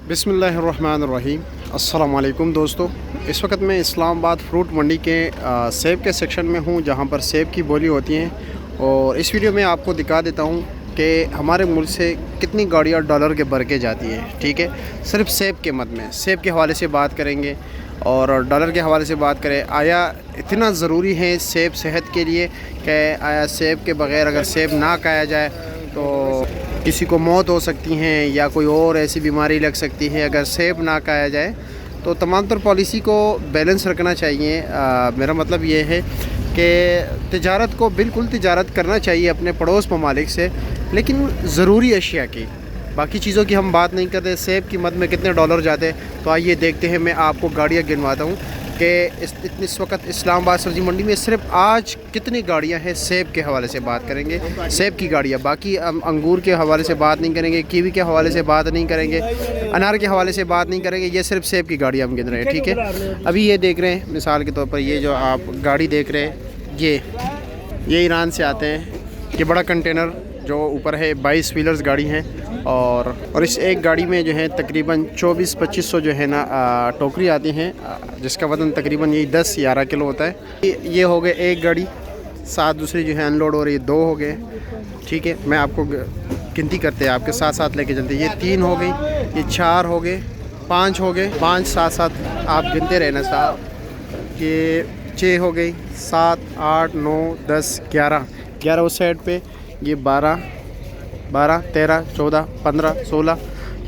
बिस्मिल्लाहिर्रहमानिर्रहीम। अस्सलाम वालेकुम दोस्तों, इस वक्त मैं इस्लामाबाद फ्रूट मंडी के सेब के सेक्शन में हूँ, जहाँ पर सेब की बोली होती हैं। और इस वीडियो में आपको दिखा देता हूँ कि हमारे मुल्क से कितनी गाड़ियाँ डॉलर के भर के जाती हैं। ठीक है, सिर्फ सेब के मद में सेब के हवाले से बात करेंगे और डॉलर के हवाले से बात करें। आया इतना ज़रूरी है सेब सेहत के लिए कि आया सेब के बग़ैर अगर सेब ना खाया जाए तो किसी को मौत हो सकती हैं या कोई और ऐसी बीमारी लग सकती है अगर सेब ना खाया जाए। तो तमाम तर पॉलिसी को बैलेंस रखना चाहिए। मेरा मतलब ये है कि तिजारत को बिल्कुल तिजारत करना चाहिए अपने पड़ोस ममालिक से, लेकिन ज़रूरी अशिया की, बाकी चीज़ों की हम बात नहीं करते। सेब की मद में कितने डॉलर जाते हैं, तो आइए देखते हैं। मैं आपको गाड़ियाँ गिनवाता हूँ कि इस वक्त इस्लामाबाद सब्ज़ी मंडी में सिर्फ आज कितनी गाड़ियाँ हैं। सेब के हवाले से बात करेंगे, सेब की गाड़ियाँ। बाकी अंगूर के हवाले से बात नहीं करेंगे, कीवी के हवाले से बात नहीं करेंगे, अनार के हवाले से बात नहीं करेंगे। ये सिर्फ सेब की गाड़ियाँ हम गिन रहे हैं। ठीक है, अभी ये देख रहे हैं मिसाल के तौर पर, ये जो आप गाड़ी देख रहे हैं ये ईरान से आते हैं। ये बड़ा कंटेनर जो ऊपर है 22 व्हीलर्स गाड़ी हैं और इस एक गाड़ी में जो है तकरीबन 2400-2500 जो है ना टोकरी आती हैं, जिसका वज़न तकरीबन यही 10-11 किलो होता है। ये हो गए एक गाड़ी, 7 दूसरी जो है अनलोड हो रही है, 2 हो गए। ठीक है, मैं आपको गिनती करते हैं, आपके साथ साथ लेके चलते हैं। ये 3 हो गई, ये 4 हो गए, 5 हो गए, 5 साथ आप गिनते रहना साहब। ये 6 हो गई, 7, 8, 9, 10, 11 उस साइड पे, ये 12, 13, 14, 15, 16।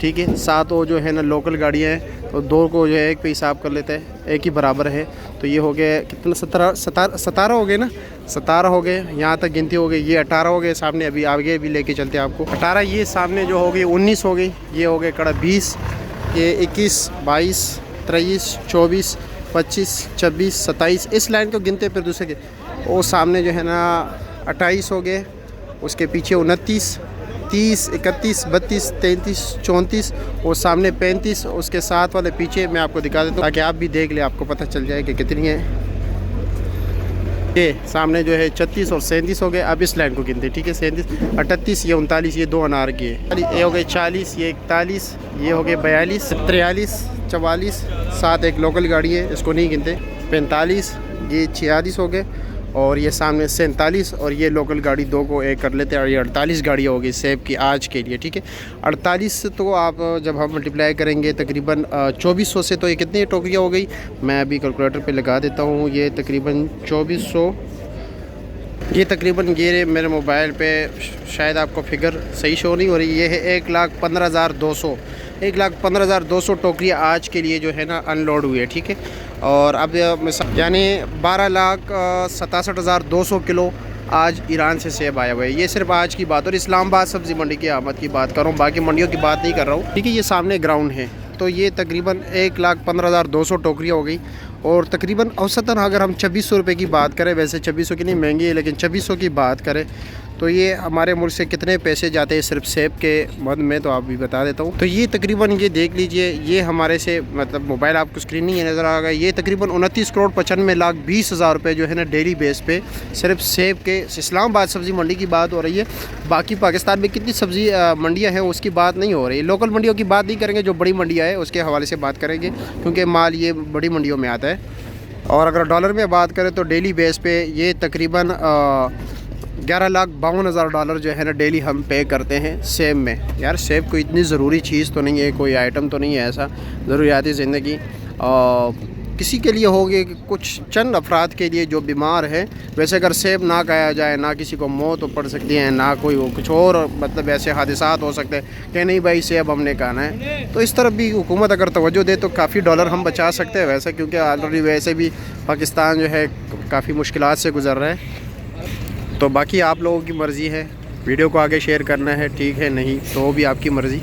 ठीक है, 7 वो जो है ना लोकल गाड़ियाँ हैं, तो 2 को जो है एक पे हिसाब कर लेते हैं, एक ही बराबर है। तो ये हो गए कितना, 17 हो गए ना, 17 हो गए, यहाँ तक गिनती हो गई। ये 18 हो गए सामने, अभी आगे भी लेके चलते हैं आपको। 18 ये सामने जो हो गई, 19 हो गई, ये हो गए कड़ा 20, ये 21, 22, 23, 24, 25, 26, 27। इस लाइन को गिनते फिर दूसरे के, वो सामने जो है ना 28 हो गए, उसके पीछे 29, 30, 31, 32, 33, 34 और सामने 35। उसके साथ वाले पीछे मैं आपको दिखा देता हूँ ताकि आप भी देख ले, आपको पता चल जाए कि कितनी है। ये सामने जो है 36 और 37 हो गए। अब इस लाइन को गिनते, ठीक है, 37, 38, ये 39, ये 2 अनार के, ये हो गए 40, ये 41, ये हो गए 42, 43, 44, 7 एक लोकल गाड़ी है, इसको नहीं गिनते, 45, ये 46 हो गए और ये सामने 47 और ये लोकल गाड़ी 2 को एक कर लेते हैं और ये 48 गाड़ियाँ होगी सेब की आज के लिए। ठीक है, 48 तो आप जब हम मल्टीप्लाई करेंगे तकरीबन 2400 से, तो ये कितनी टोकरियाँ हो गई, मैं अभी कैलकुलेटर पे लगा देता हूँ। ये तकरीबन 2400, ये तकरीबन ये मेरे मोबाइल पे शायद आपको फिगर सही शो नहीं हो रही, ये है 1,15,200, 1,15,200 टोकरियाँ आज के लिए जो है ना अनलोड हुई है। ठीक है, और अब यानी 12,67,200 किलो आज ईरान से सेब आया हुआ है। ये सिर्फ आज की बात, और इस्लामाबाद सब्ज़ी मंडी की आमद की बात कर रहा हूँ, बाकी मंडियों की बात नहीं कर रहा हूँ। ठीक है, ये सामने ग्राउंड है, तो ये तकरीबन 1,15,200 टोकरियाँ हो गई। और तकरीबन औसतन अगर हम 2600 रुपये की बात करें, वैसे 2600 की नहीं, महंगी है, लेकिन 2600 की बात करें तो ये हमारे मुल्क से कितने पैसे जाते हैं सिर्फ सेब के मद में, तो आप भी बता देता हूँ। तो ये तकरीबन ये देख लीजिए, ये हमारे से मतलब मोबाइल आपको स्क्रीन नहीं नज़र आ गया, ये तकरीबन 29,95,20,000 रुपये जो है ना डेली बेस पे सिर्फ सेब के इस्लामाबाद सब्ज़ी मंडी की बात हो रही है। बाकी पाकिस्तान में कितनी सब्ज़ी मंडियाँ हैं उसकी बात नहीं हो रही। लोकल मंडियों की बात नहीं करेंगे, जो बड़ी मंडियाँ हैं उसके हवाले से बात करेंगे, क्योंकि माल ये बड़ी मंडियों में आता है। और अगर डॉलर में बात करें तो डेली बेस पे ये तकरीबन 11,52,000 डॉलर जो है ना डेली हम पे करते हैं सेब में। यार सेब कोई इतनी ज़रूरी चीज़ तो नहीं है, कोई आइटम तो नहीं है ऐसा ज़रूरियाती ज़िंदगी किसी के लिए होगी, कुछ चंद अफराद के लिए जो बीमार है। वैसे अगर सेब ना खाया जाए ना किसी को मौत तो पड़ सकती है, ना कोई कुछ और मतलब ऐसे हादसात हो सकते हैं कि नहीं भाई सेब हमने खाना है। तो इस तरफ भी हुकूमत अगर तवज्जो दे तो काफ़ी डॉलर हम बचा सकते हैं वैसे, क्योंकि ऑलरेडी वैसे भी पाकिस्तान जो है काफ़ी मुश्किलात से गुज़र रहा है। तो बाकी आप लोगों की मर्ज़ी है, वीडियो को आगे शेयर करना है, ठीक है, नहीं तो भी आपकी मर्ज़ी।